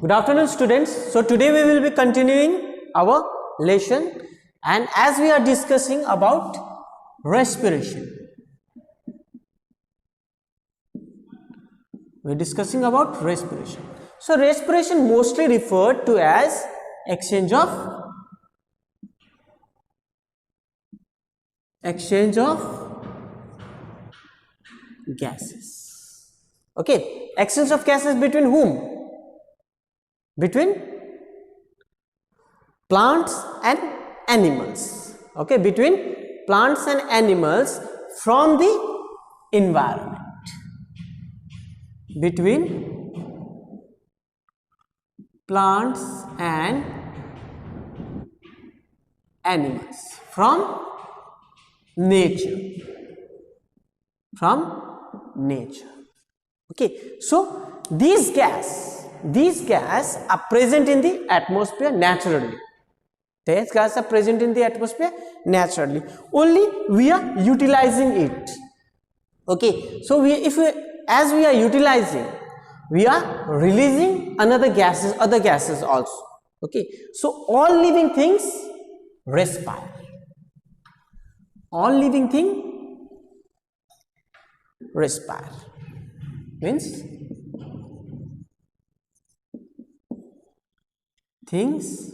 Good afternoon, students. So today we will be continuing our lesson, and as we are discussing about respiration, we are discussing about respiration. So respiration mostly referred to as exchange of gases. Okay, exchange of gases between whom? Between plants and animals. Okay, between plants and animals from the environment. Between plants and animals from nature. Okay, so these gas are present in the atmosphere naturally. These gases are present in the atmosphere naturally. Only we are utilizing it. Okay, so as we are utilizing, we are releasing other gases also. Okay, so all living things respire. All living things respire. Means things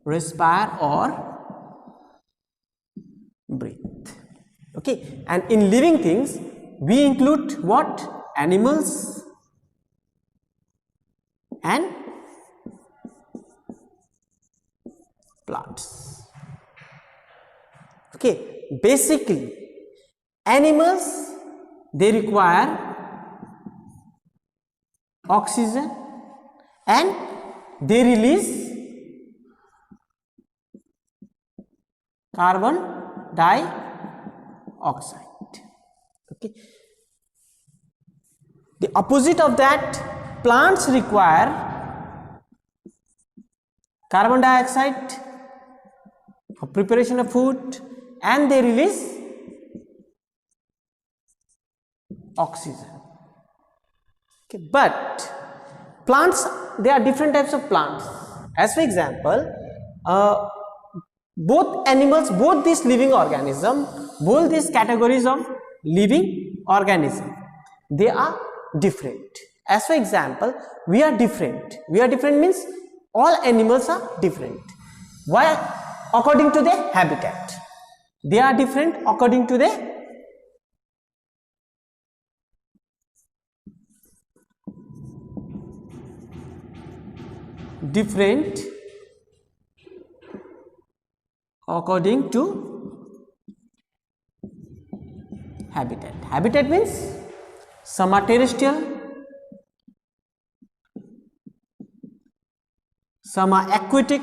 respire or breathe. Okay, and in living things we include what? Animals and plants. Okay, basically animals, they require oxygen and they release carbon dioxide. Okay, the opposite of that, plants require carbon dioxide for preparation of food and they release oxygen. Okay, but plants, there are different types of plants. As for example, both animals, both these living organism, both these categories of living organism, they are different. As for example, we are different. We are different means all animals are different. Why? According to their habitat. They are different according to their habitat. Habitat means some are terrestrial, some are aquatic.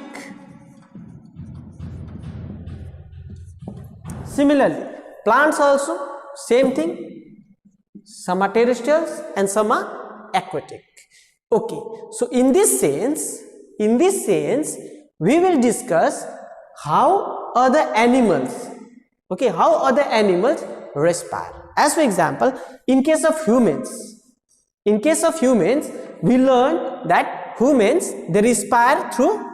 Similarly, plants also same thing, some are terrestrials and some are aquatic. Okay, so in this sense we will discuss how other animals, okay, how other animals respire. As for example, in case of humans, we learn that humans, they respire through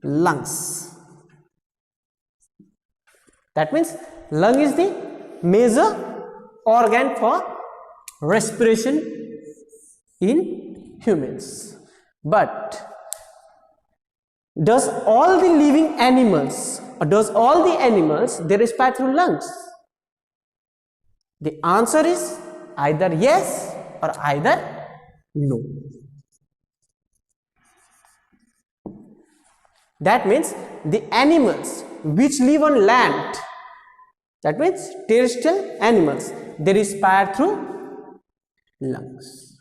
lungs. That means lung is the major organ for respiration in humans. But does all the living animals, or does all the animals, they respire through lungs? The answer is either yes or either no. That means the animals which live on land, that means terrestrial animals, they respire through lungs.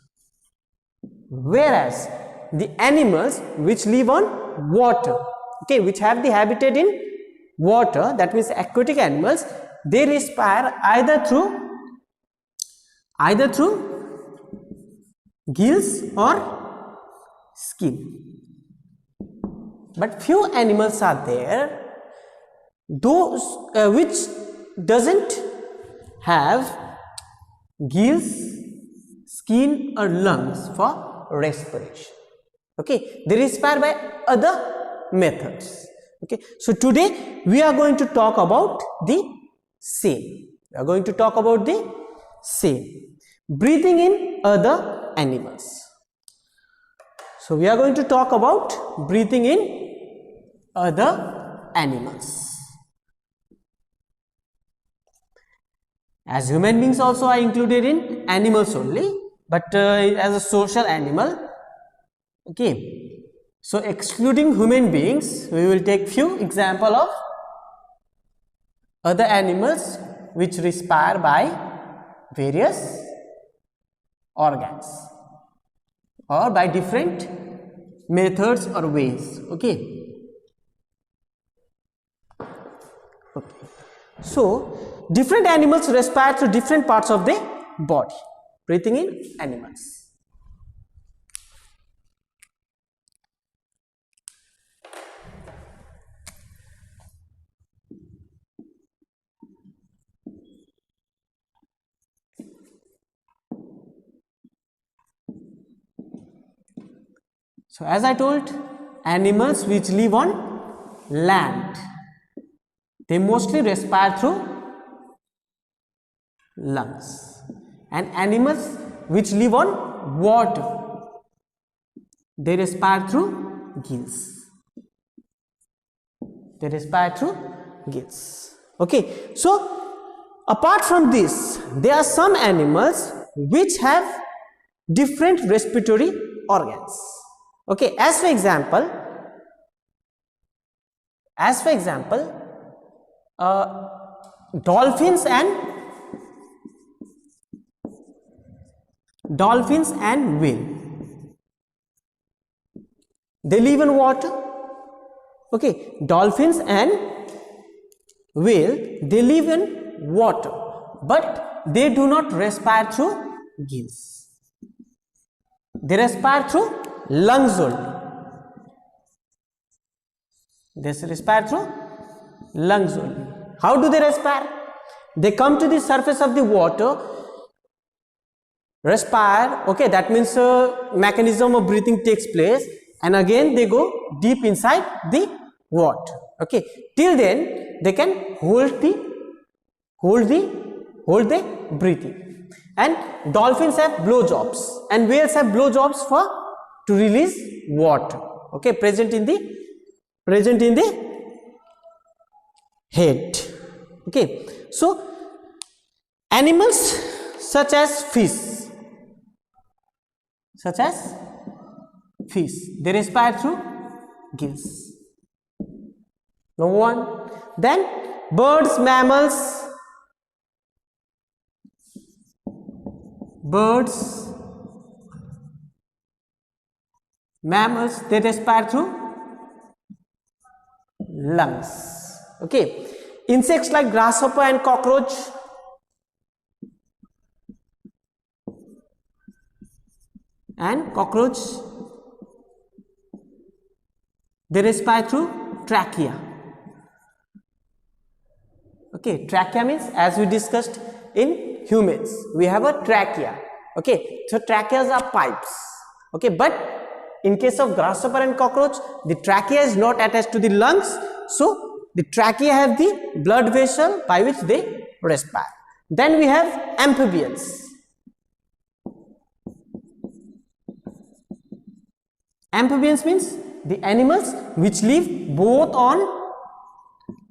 Whereas the animals which live on water, okay, which have the habitat in water, that means aquatic animals, they respire either through gills or skin. but few animals are there those which doesn't have gills, skin or lungs for respiration. Okay, they respire by other methods. Okay, so today we are going to talk about the same. We are going to talk about the same, breathing in other animals. So we are going to talk about breathing in other animals. As human beings also are included in animals only, but as a social animal. Okay, so excluding human beings, we will take few example of other animals which respire by various organs or by different methods or ways. Okay. So different animals respire through different parts of the body. Breathing in animals. So as I told, animals which live on land, they mostly respire through lungs, and animals which live on water, they respire through gills. They respire through gills. Okay, so apart from this, there are some animals which have different respiratory organs. Okay, as for example, dolphins and whale, they live in water. Okay, dolphins and whale, they live in water, but they do not respire through gills. They respire through lungs only. They respire through lungs only. How do they respire? They come to the surface of the water, respire. Okay, that means mechanism of breathing takes place, and again they go deep inside the water. Okay, till then they can hold the breathing. And dolphins have blowjobs, and whales have blowjobs to release water. Okay, present in the head. Okay, so animals such as fish, they respire through gills. Number one. Then birds, mammals, they respire through lungs. Okay, insects like grasshopper and cockroach, they respire through trachea. Okay, trachea means, as we discussed in humans, we have a trachea. Okay, so tracheas are pipes. Okay, but in case of grasshopper and cockroach, the trachea is not attached to the lungs, so the trachea have the blood vessel by which they respire. Then we have amphibians. Amphibians means the animals which live both on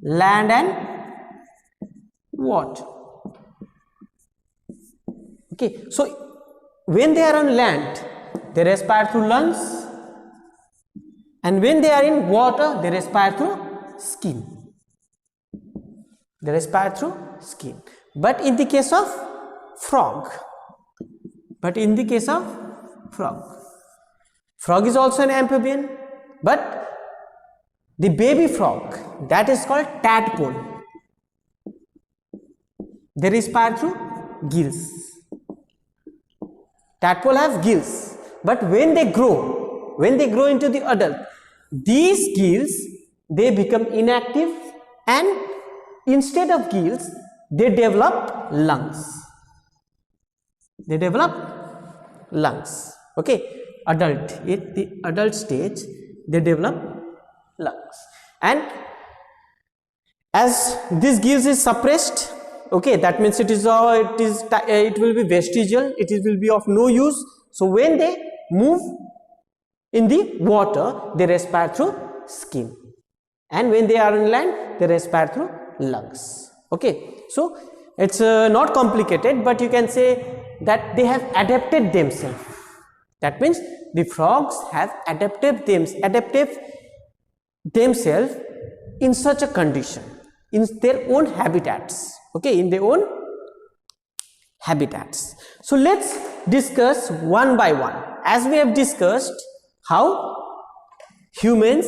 land and water. Okay, so when they are on land, they respire through lungs, and when they are in water, they respire through skin. But in the case of frog, frog is also an amphibian, but the baby frog, that is called tadpole, they respire through gills. Tadpole have gills, but when they grow into the adult, these gills, they become inactive, and instead of gills they develop lungs. They develop lungs. Okay, adult, at the adult stage they develop lungs, and as this gills is suppressed, okay, that means it will be vestigial, it will be of no use. So when they move in the water, they respire through skin, and when they are in land, they respire through lungs. Okay, so it's not complicated, but you can say that they have adapted themselves. That means the frogs have adapted themselves in such a condition, in their own habitats. Okay, in their own habitats. So let's discuss one by one. As we have discussed how humans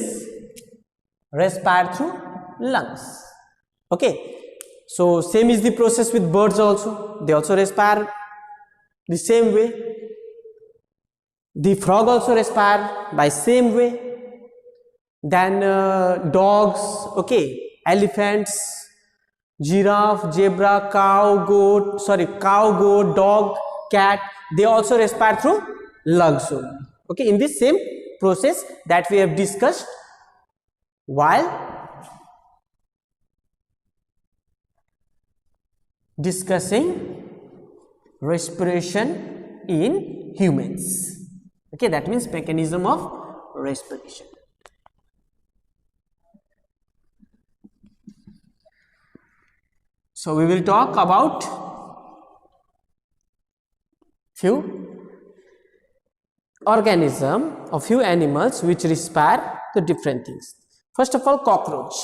respire through lungs. Okay, so same is the process with birds also. They also respire the same way. The frog also respire by same way. Then dogs, okay, elephants, giraffe, zebra, cow, goat, dog, cat, they also respire through lungs only. Okay, in this same process that we have discussed while discussing respiration in humans. Okay, that means mechanism of respiration. So we will talk about few organism or few animals which respire to different things. First of all, cockroach.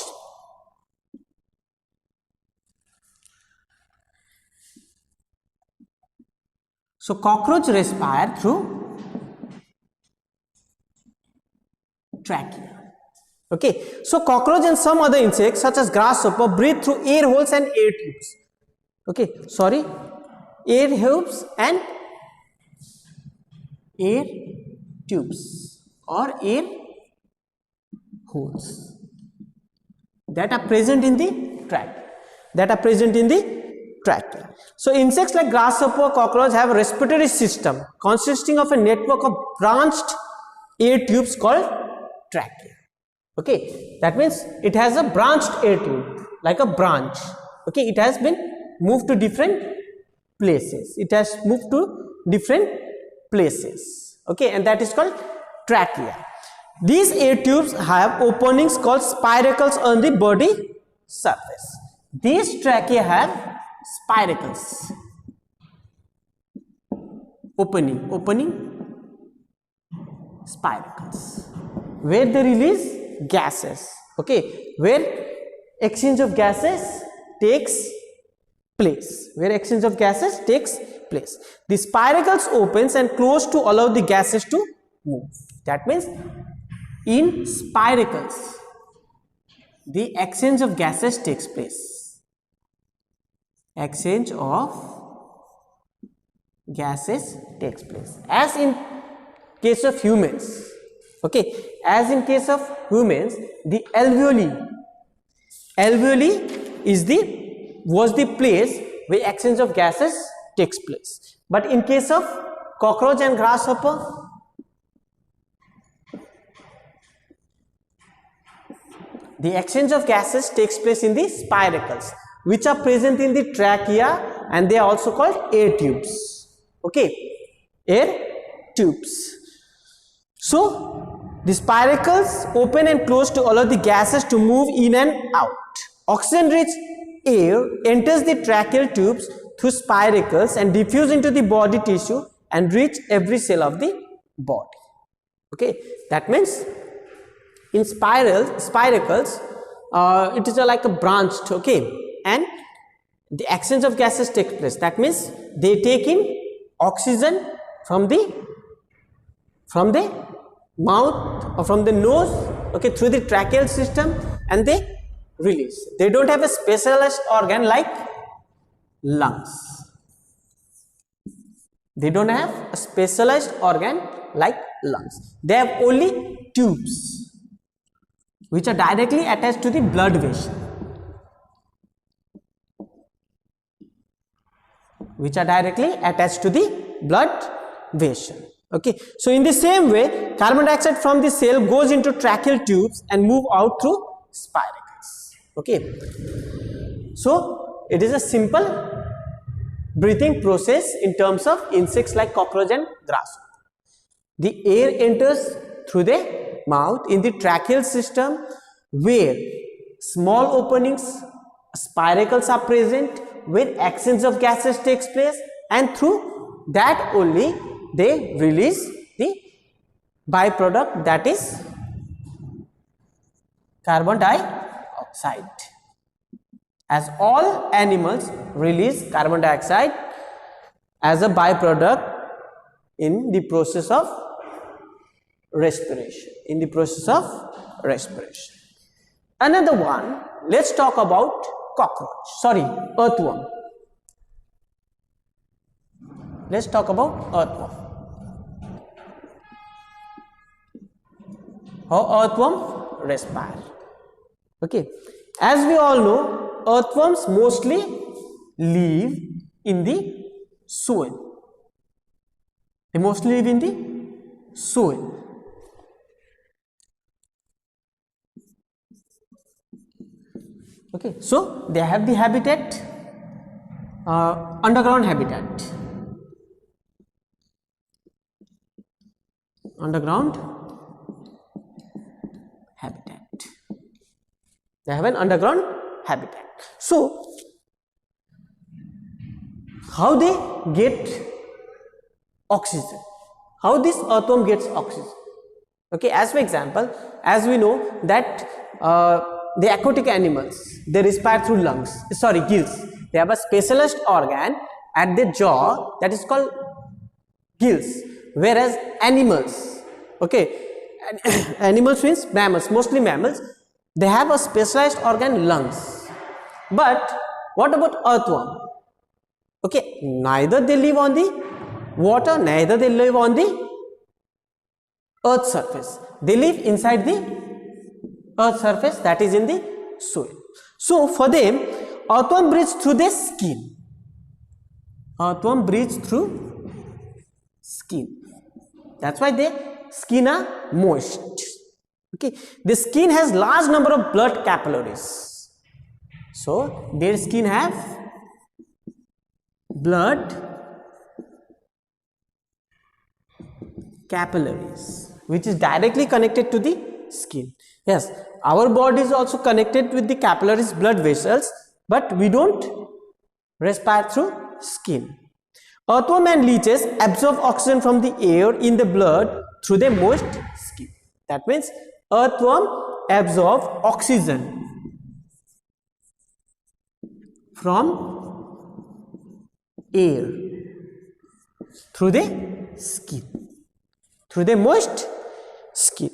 So cockroach respire through trachea. Okay, so cockroach and some other insects such as grasshopper breathe through air holes and air tubes. Okay, sorry, air holes and air tubes or air holes that are present in the trachea. So insects like grasshopper, cockroach have a respiratory system consisting of a network of branched air tubes called trachea. Okay, that means it has a branched air tube, like a branch. Okay, it has been moved to different places. Okay, and that is called trachea. These air tubes have openings called spiracles on the body surface. These trachea have spiracles, opening spiracles, where they release gases. Okay, where exchange of gases takes place. The spiracles opens and close to allow the gases to move. That means in spiracles the exchange of gases takes place. As in case of humans. Okay, as in case of humans, the alveoli was the place where exchange of gases takes place. But in case of cockroach and grasshopper, the exchange of gases takes place in the spiracles, which are present in the trachea, and they are also called air tubes. Okay, air tubes. So the spiracles open and close to allow the gases to move in and out. Oxygen rich air enters the tracheal tubes through spiracles and diffuse into the body tissue and reach every cell of the body. Okay, that means in spiracles it is like a branched, okay, and the exchange of gases takes place. That means they take in oxygen from the mouth or from the nose, okay, through the tracheal system, and they release. They don't have a specialized organ like lungs. They don't have a specialized organ like lungs. They have only tubes. which are directly attached to the blood vessel, which are directly attached to the blood vessel. Okay, so in the same way, carbon dioxide from the cell goes into tracheal tubes and move out through spiracles. Okay, so it is a simple breathing process in terms of insects like cockroach and grasshopper. The air enters through the mouth in the tracheal system, where small openings, spiracles are present, where exchange of gases takes place, and through that only they release the byproduct, that is carbon dioxide. As all animals release carbon dioxide as a byproduct in the process of respiration, Another one, let's talk about earthworm. Let's talk about earthworm. How earthworm respire. Okay, as we all know, earthworms mostly live in the soil. They mostly live in the soil. Okay, so they have the habitat, underground habitat. They have an underground habitat. So, how they get oxygen? How this earthworm gets oxygen? Okay, as for example, as we know that the aquatic animals, they respire through gills. They have a specialized organ at the jaw that is called gills, whereas animals, okay, animals means mammals, mostly mammals, they have a specialized organ, lungs. But what about earthworm? Okay, neither they live on the water, neither they live on the earth surface. They live inside the earth surface, that is in the soil. So for them, earthworm breathes through the skin. That's why their skin are moist. Okay, the skin has large number of blood capillaries. So their skin have blood capillaries, which is directly connected to the skin. Yes, our body is also connected with the capillaries, blood vessels, but we don't respire through skin. Earthworm and leeches absorb oxygen from the air in the blood through the moist skin. That means earthworm absorb oxygen from air through the skin, through the moist skin.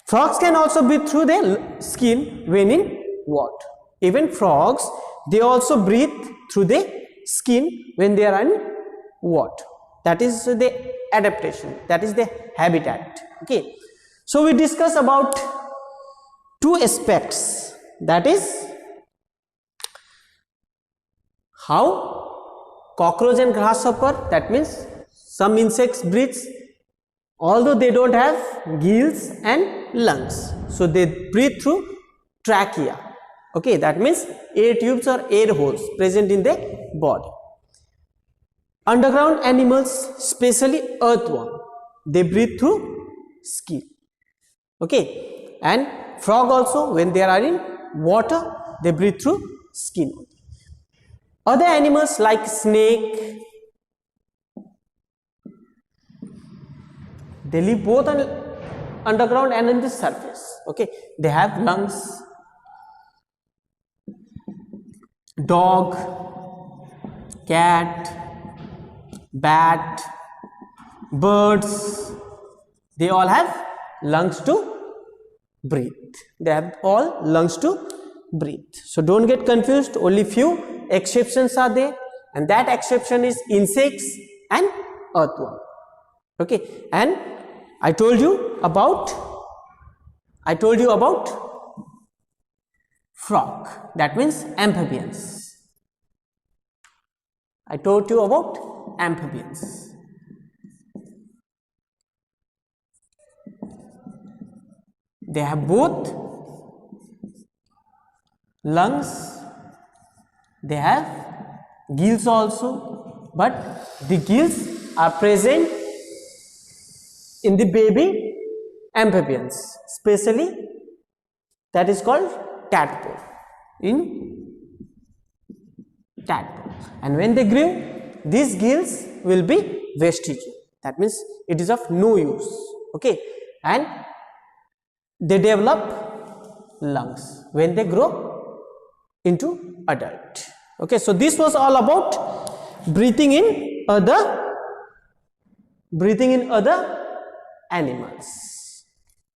Frogs can also breathe through the skin when in water. Even frogs, they also breathe through the skin when they are in water. That is the adaptation, that is the habitat. Okay, so we discuss about two aspects, that is how cockroach and grasshopper, that means some insects breathe although they don't have gills and lungs, so they breathe through trachea. Okay, that means air tubes or air holes present in the body. Underground animals, especially earthworm, they breathe through skin. Okay, and frog also, when they are in water, they breathe through skin. Other animals like snake, they live both on underground and in the surface. Okay, they have lungs. Dog, cat, bat, birds, they all have lungs to breathe. They have all lungs to breathe. So don't get confused, only few exceptions are there, and that exception is insects and earthworm. Okay, and I told you about frog, that means amphibians. I told you about amphibians. They have both lungs, they have gills also, but the gills are present in the baby amphibians, especially that is called tadpole, in tadpole, and when they grow these gills will be vestigial, that means it is of no use, okay, and they develop lungs when they grow into adult. Okay, so this was all about breathing in other animals.